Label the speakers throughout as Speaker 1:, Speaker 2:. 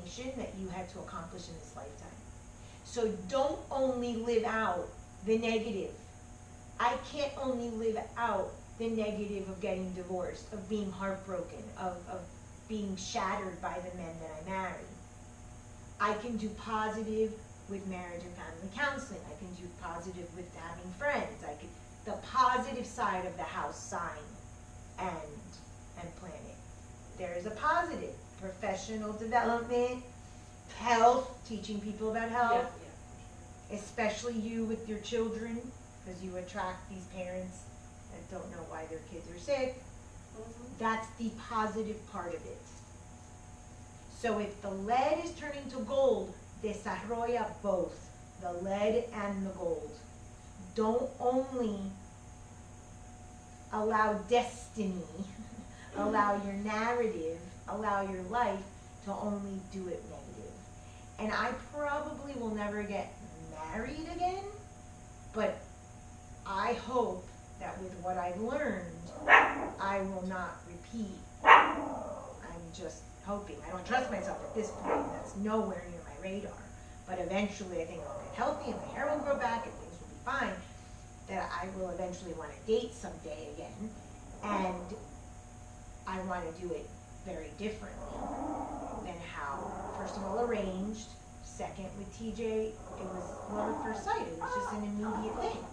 Speaker 1: mission that you had to accomplish in this lifetime. So don't only live out the negative. I can't only live out the negative of getting divorced, of being heartbroken, of being shattered by the men that I marry. I can do positive with marriage and family counseling. I can do positive with having friends. I can, the positive side of the house sign and planet. There is a positive. Professional development, health, teaching people about health, especially you with your children, because you attract these parents that don't know why their kids are sick. That's the positive part of it. So if the lead is turning to gold, desarrolla both, the lead and the gold. Don't only allow destiny, allow your narrative, allow your life to only do it negative. And I probably will never get married again, but I hope that with what I've learned, I will not repeat. I'm just hoping. I don't trust myself at this point. That's nowhere near my radar. But eventually I think I'll get healthy and my hair will grow back and things will be fine. That I will eventually want to date someday again. And I want to do it very differently than how, first of all, arranged. Second, with TJ, it was love at first sight. It was just an immediate thing.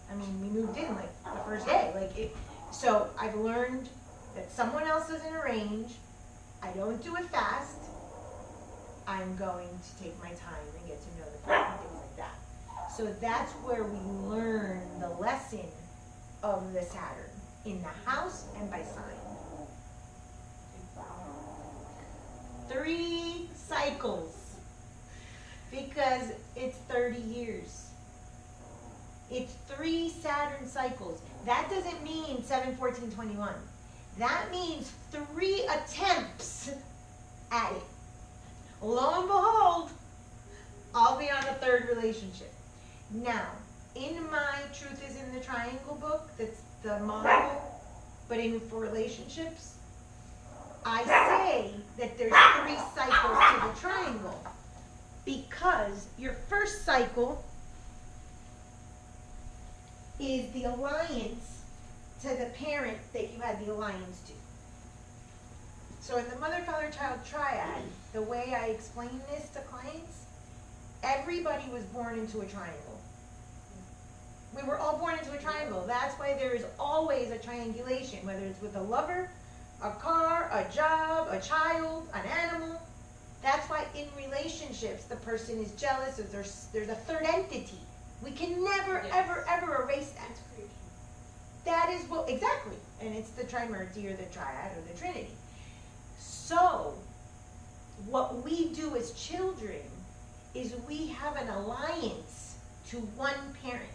Speaker 1: I mean, we moved in like the first day. So I've learned that someone else doesn't arrange. I don't do it fast. I'm going to take my time and get to know the person, things like that. So that's where we learn the lesson of the Saturn, in the house and by sign. 3 cycles, because it's 30 years. It's 3 Saturn cycles. That doesn't mean 7, 14, 21. That means 3 attempts at it. Lo and behold, I'll be on the 3rd relationship. Now, in my Truth is in the Triangle book, that's the model, but for relationships, I say that there's 3 cycles to the triangle, because your first cycle is the alliance to the parent that you had the alliance to. So in the mother, father, child triad, the way I explain this to clients, everybody was born into a triangle. We were all born into a triangle. That's why there is always a triangulation, whether it's with a lover, a car, a job, a child, an animal. That's why in relationships, the person is jealous, or there's a third entity. We can never, ever, ever erase that. That is what, exactly. And it's the trimurti or the triad or the trinity. So, what we do as children is we have an alliance to one parent.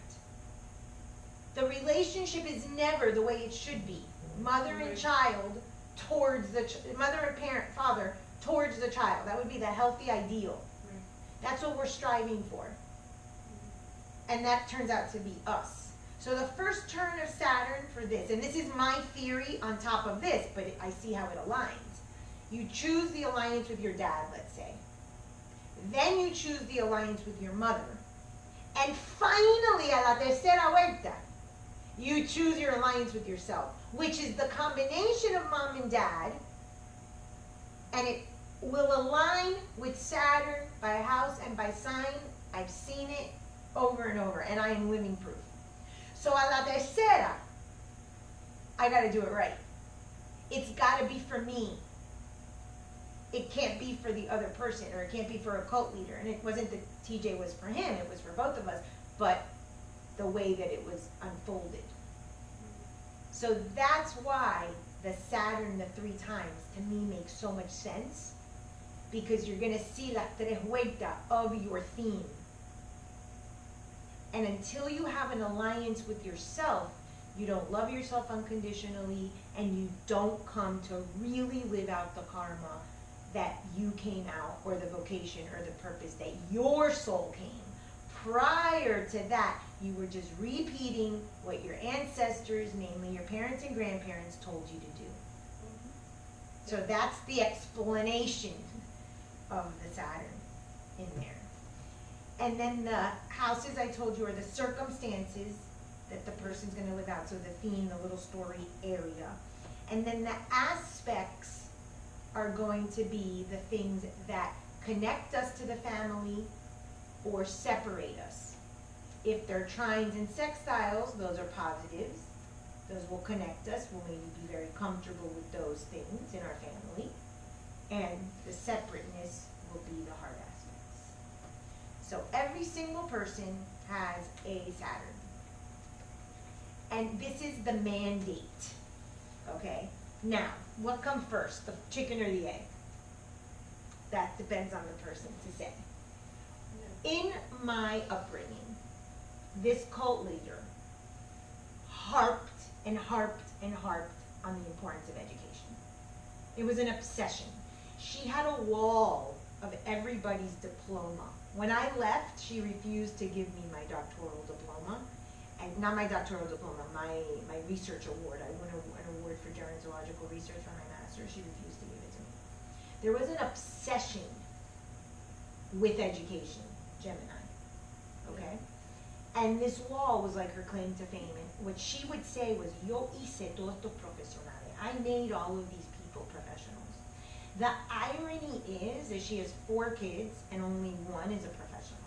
Speaker 1: The relationship is never the way it should be. Mother and child towards the, mother and parent, father towards the child. That would be the healthy ideal. That's what we're striving for. And that turns out to be us. So the first turn of Saturn for this, and this is my theory on top of this, but I see how it aligns. You choose the alliance with your dad, let's say. Then you choose the alliance with your mother. And finally, a la tercera vuelta, you choose your alliance with yourself, which is the combination of mom and dad, and it will align with Saturn by house and by sign. I've seen it over and over, and I am living proof. So a la tercera, I got to do it right. It's got to be for me. It can't be for the other person, or it can't be for a cult leader. And it wasn't that TJ was for him, it was for both of us, but the way that it was unfolded. So that's why the Saturn the 3 times to me makes so much sense, because you're going to see la tres vuelta of your theme. And until you have an alliance with yourself, you don't love yourself unconditionally, and you don't come to really live out the karma that you came out, or the vocation or the purpose that your soul came. Prior to that, you were just repeating what your ancestors, namely your parents and grandparents, told you to do. So that's the explanation of the Saturn in there. And then the houses I told you are the circumstances that the person's gonna live out, so the theme, the little story area. And then the aspects are going to be the things that connect us to the family or separate us. If they're trines and sextiles, those are positives. Those will connect us. We'll maybe be very comfortable with those things in our family. And the separateness will be the hard aspects. So every single person has a Saturn. And this is the mandate. Okay? Now, what comes first, the chicken or the egg? That depends on the person to say. In my upbringing, this cult leader harped and harped and harped on the importance of education. It was an obsession. She had a wall of everybody's diploma. When I left, she refused to give me my doctoral diploma. And not my doctoral diploma, my research award. I won an award for gerontological research for my master's. She refused to give it to me. There was an obsession with education, Gemini, okay? And this wall was like her claim to fame. And what she would say was, yo hice todo esto profesionale. I made all of these people professionals. The irony is that she has 4 kids and only 1 is a professional.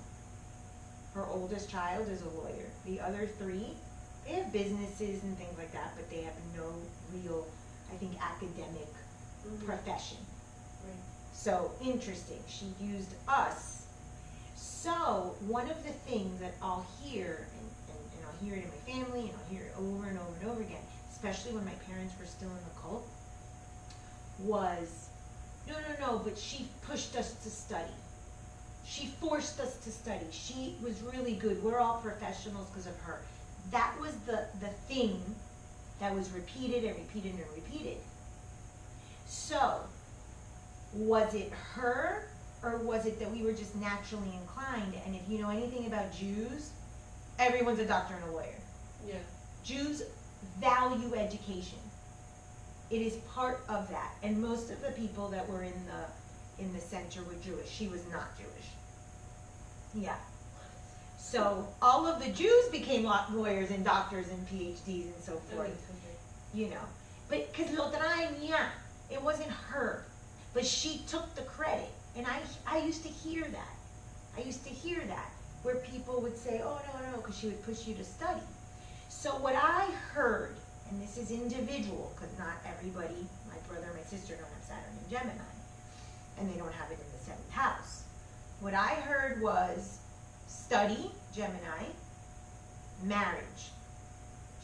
Speaker 1: Her oldest child is a lawyer. The other 3, they have businesses and things like that, but they have no real, I think, academic profession.
Speaker 2: Right.
Speaker 1: So, interesting. She used us. So, one of the things that I'll hear, and I'll hear it in my family, and I'll hear it over and over and over again, especially when my parents were still in the cult, was, no, but she pushed us to study. She forced us to study. She was really good. We're all professionals because of her. That was the thing that was repeated and repeated and repeated. So, was it her, or was it that we were just naturally inclined? And if you know anything about Jews, everyone's a doctor and a lawyer.
Speaker 2: Yeah.
Speaker 1: Jews value education. It is part of that. And most of the people that were in the center were Jewish. She was not Jewish. Yeah. So all of the Jews became lawyers and doctors and PhDs and so forth. You know. But because lo traía, it wasn't her. But she took the credit. And I used to hear that. I used to hear that. Where people would say, oh, no, because she would push you to study. So what I heard, and this is individual, because not everybody, my brother and my sister don't have Saturn in Gemini. And they don't have it in the 7th house. What I heard was study, Gemini, marriage.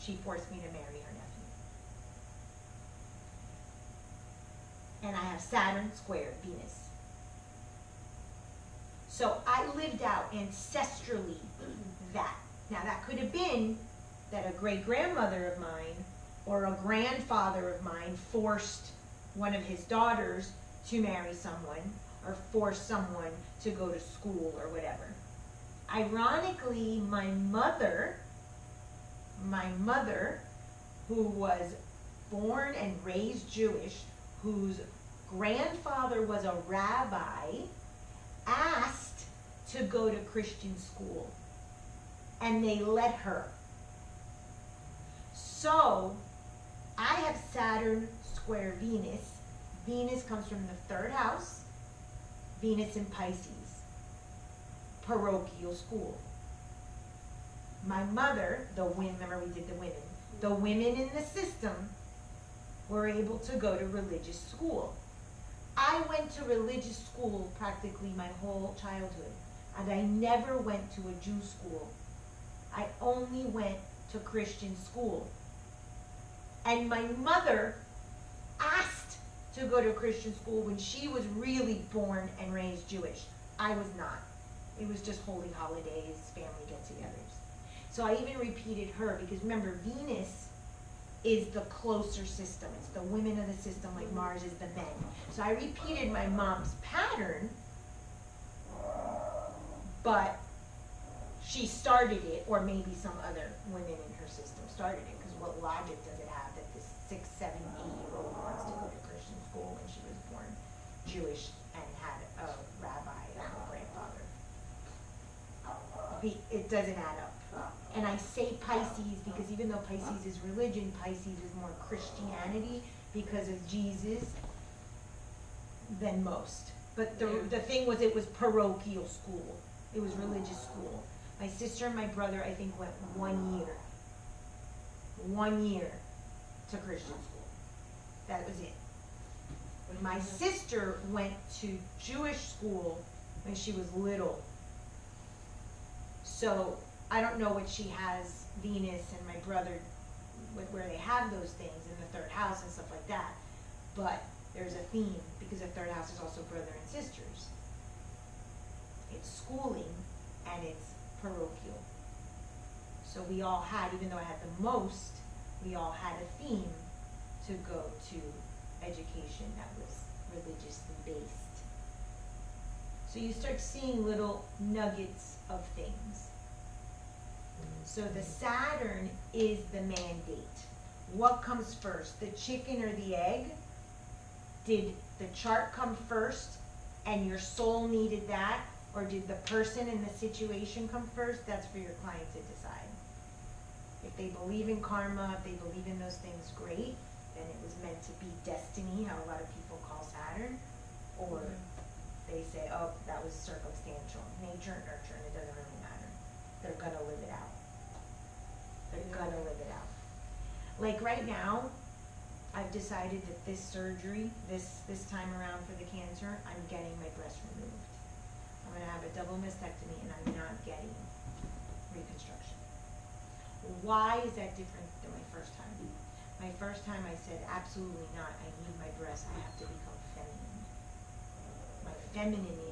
Speaker 1: She forced me to marry her nephew. And I have Saturn squared Venus. So I lived out ancestrally that. Now that could have been that a great-grandmother of mine or a grandfather of mine forced one of his daughters to marry someone or forced someone to go to school or whatever. Ironically, my mother, who was born and raised Jewish, whose grandfather was a rabbi, asked to go to Christian school. And they let her. So, I have Saturn square Venus. Venus comes from the 3rd house. Venus in Pisces. Parochial school. My mother, remember we did the women in the system were able to go to religious school. I went to religious school practically my whole childhood, and I never went to a Jew school. I only went to Christian school. And my mother asked to go to Christian school when she was really born and raised Jewish. I was not. It was just holy holidays, family get-togethers. So I even repeated her, because remember, Venus is the closer system. It's the women of the system, like Mars is the men. So I repeated my mom's pattern, but she started it, or maybe some other women in her system started it, because what logic does it have that this 6, 7, 8-year-old wants to go to Christian school when she was born Jewish and had a it doesn't add up. And I say Pisces because even though Pisces is religion, Pisces is more Christianity because of Jesus than most. But the thing was, it was parochial school. It was religious school. My sister and my brother, I think, went 1 year. 1 year to Christian school. That was it. My sister went to Jewish school when she was little. So I don't know what she has, Venus and my brother, where they have those things in the third house and stuff like that. But there's a theme because the third house is also brother and sisters. It's schooling and it's parochial. So we all had, even though I had the most, we all had a theme to go to education that was religiously based. So you start seeing little nuggets of things. So the Saturn is the mandate. What comes first, the chicken or the egg? Did the chart come first and your soul needed that? Or did the person and the situation come first? That's for your client to decide. If they believe in karma, if they believe in those things, great. Then it was meant to be destiny, how a lot of people call Saturn. Or they say, oh, that was circumstantial. Nature and nurture, and it doesn't really matter. They're gonna live it out. They're gonna live it out. Like right now, I've decided that this surgery, this time around for the cancer, I'm getting my breast removed. I'm gonna have a double mastectomy and I'm not getting reconstruction. Why is that different than my first time? My first time I said, absolutely not, I need my breast, I have to become feminine. My femininity